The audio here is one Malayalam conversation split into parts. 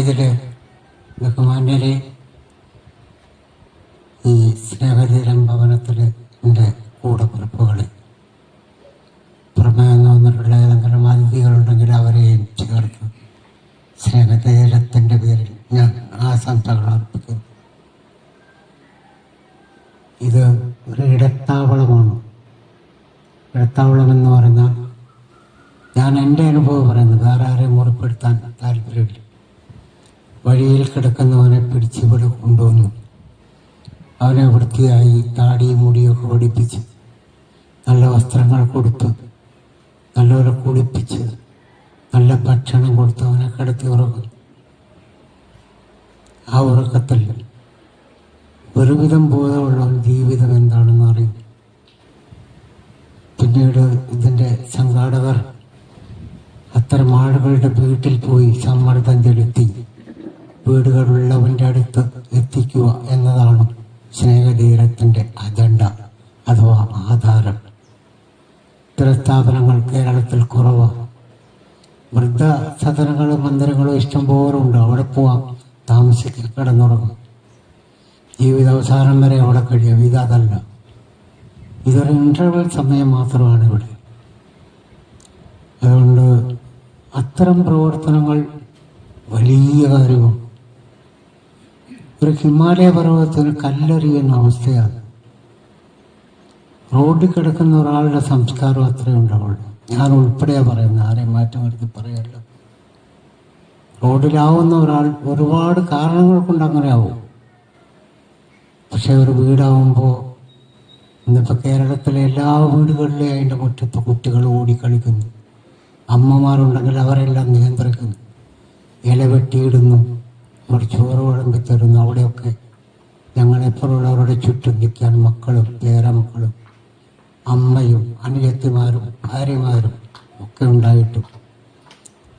ഇതിൽ ബഹുമാന്യരെ ഈ സ്നേഹതീരം ഭവനത്തിൽ എൻ്റെ കൂടപ്പിറപ്പുകൾ പ്രമേയം വന്നിട്ടുള്ള ഏതെങ്കിലും അതിഥികളുണ്ടെങ്കിൽ അവരെയും ചേർത്ത് സ്നേഹതീരത്തിൻ്റെ പേരിൽ ഞാൻ ആശംസകൾ അർപ്പിക്കുന്നു. ഇത് ഒരു ഇടത്താവളമാണ്. ഇടത്താവളം എന്ന് പറഞ്ഞാൽ ഞാൻ എൻ്റെ അനുഭവം പറയുന്നത്, വേറെ ആരെയും മുറിപ്പെടുത്താൻ താല്പര്യമില്ല. വഴിയിൽ കിടക്കുന്നവനെ പിടിച്ച് ഇവിടെ കൊണ്ടുവന്നു അവനെ വൃത്തിയായി താടിയും മുടിയൊക്കെ പഠിപ്പിച്ച് നല്ല വസ്ത്രങ്ങൾ കൊടുത്ത് നല്ലപോലെ കുളിപ്പിച്ച് നല്ല ഭക്ഷണം കൊടുത്ത് അവനെ കിടത്തി ഉറങ്ങും. ആ ഉറക്കത്തിൽ ഒരുവിധം ബോധമുള്ള ജീവിതം എന്താണെന്ന് അറിയും. പിന്നീട് ഇതിൻ്റെ സംഘാടകർ അത്തരം ആളുകളുടെ വീട്ടിൽ പോയി സമ്മർദ്ദം ചെലുത്തി വീടുകളുള്ളവൻ്റെ അടുത്ത് എത്തിക്കുക എന്നതാണ് സ്നേഹതീരത്തിൻ്റെ അജണ്ട അഥവാ ആധാരം. ഇത്തരം സ്ഥാപനങ്ങൾ കേരളത്തിൽ കുറവാണ്. വൃദ്ധസദനങ്ങളും മന്ദിരങ്ങളും ഇഷ്ടംപോലെ ഉണ്ട്. അവിടെ പോവാം, താമസിക്കുക, കിടന്നുറങ്ങും, ജീവിതാവസാനം വരെ അവിടെ കഴിയും. ഇതല്ല, ഇതൊരു ഇൻ്റർവെൽ സമയം മാത്രമാണ് ഇവിടെ. അതുകൊണ്ട് അത്തരം പ്രവർത്തനങ്ങൾ വലിയ കാര്യമാണ്. ഒരു ഹിമാലയ പർവ്വതത്തിന് കല്ലെറിയുന്ന അവസ്ഥയാണ്. റോഡിൽ കിടക്കുന്ന ഒരാളുടെ സംസ്കാരം അത്രയും ഉണ്ടാവുള്ളൂ. ഞാൻ ഉൾപ്പെടെയാണ് പറയുന്നത്, ആരെയും മാറ്റം വരുത്തി പറയല്ലോ. റോഡിലാവുന്ന ഒരാൾ ഒരുപാട് കാരണങ്ങൾ കൊണ്ട് അങ്ങനെ ആവും. പക്ഷെ ഒരു വീടാവുമ്പോൾ ഇന്നിപ്പോൾ കേരളത്തിലെ എല്ലാ വീടുകളിലെയും അതിൻ്റെ മുറ്റത്ത് കുട്ടികൾ ഓടിക്കളിക്കുന്നു. അമ്മമാരുണ്ടെങ്കിൽ അവരെല്ലാം നിയന്ത്രിക്കുന്നു. ഇല വെട്ടിയിടുന്നു, അവർ ചോറ് വിളമ്പി തരുന്നു. അവിടെയൊക്കെ ഞങ്ങളെപ്പോലുള്ളവരുടെ ചുറ്റും നിൽക്കാൻ മക്കളും പേരമക്കളും അമ്മയും അനുജത്തിമാരും ഭാര്യമാരും ഒക്കെ ഉണ്ടായിട്ടും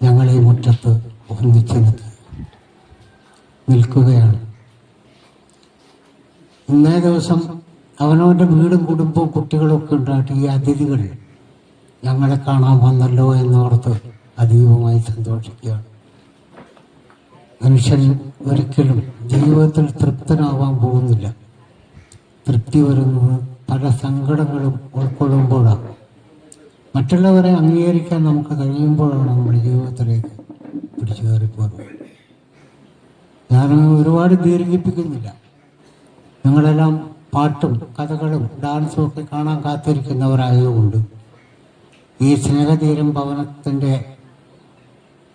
ഞങ്ങൾ ഈ മുറ്റത്ത് ഒന്നിച്ച് നിൽക്കുകയാണ്. ഇന്നേ ദിവസം അവനവൻ്റെ വീടും കുടുംബവും കുട്ടികളൊക്കെ ഉണ്ടായിട്ട് ഈ അതിഥികൾ ഞങ്ങളെ കാണാൻ വന്നല്ലോ എന്നോർത്ത് അതീവമായി സന്തോഷിക്കുകയാണ്. മനുഷ്യൻ ഒരിക്കലും ജീവിതത്തിൽ തൃപ്തനാവാൻ പോകുന്നില്ല. തൃപ്തി വരുന്നത് പല സങ്കടങ്ങളും ഉൾക്കൊള്ളുമ്പോഴാണ്. മറ്റുള്ളവരെ അംഗീകരിക്കാൻ നമുക്ക് കഴിയുമ്പോഴാണ് നമ്മുടെ ജീവിതത്തിലേക്ക് പിടിച്ചു കയറിപ്പോകുന്നത്. ഞാൻ ഒരുപാട് ദീർഘിപ്പിക്കുന്നില്ല. നിങ്ങളെല്ലാം പാട്ടും കഥകളും ഡാൻസും ഒക്കെ കാണാൻ കാത്തിരിക്കുന്നവരായതുകൊണ്ട് ഈ സ്നേഹതീരം ഭവനത്തിൻ്റെ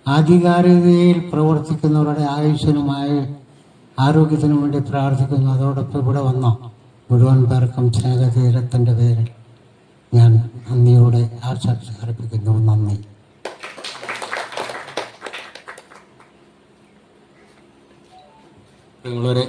ആധികാരികതയിൽ പ്രവർത്തിക്കുന്നവരുടെ ആയുസ്സിനുമായ ആരോഗ്യത്തിനു വേണ്ടി പ്രാർത്ഥിക്കുന്നു. അതോടൊപ്പം ഇവിടെ വന്ന മുഴുവൻ പേർക്കും സ്നേഹതീരത്തിൻ്റെ പേരിൽ ഞാൻ നന്ദിയോടെ ആശംസ അർപ്പിക്കുന്നു. നന്ദി. നിങ്ങളൊരു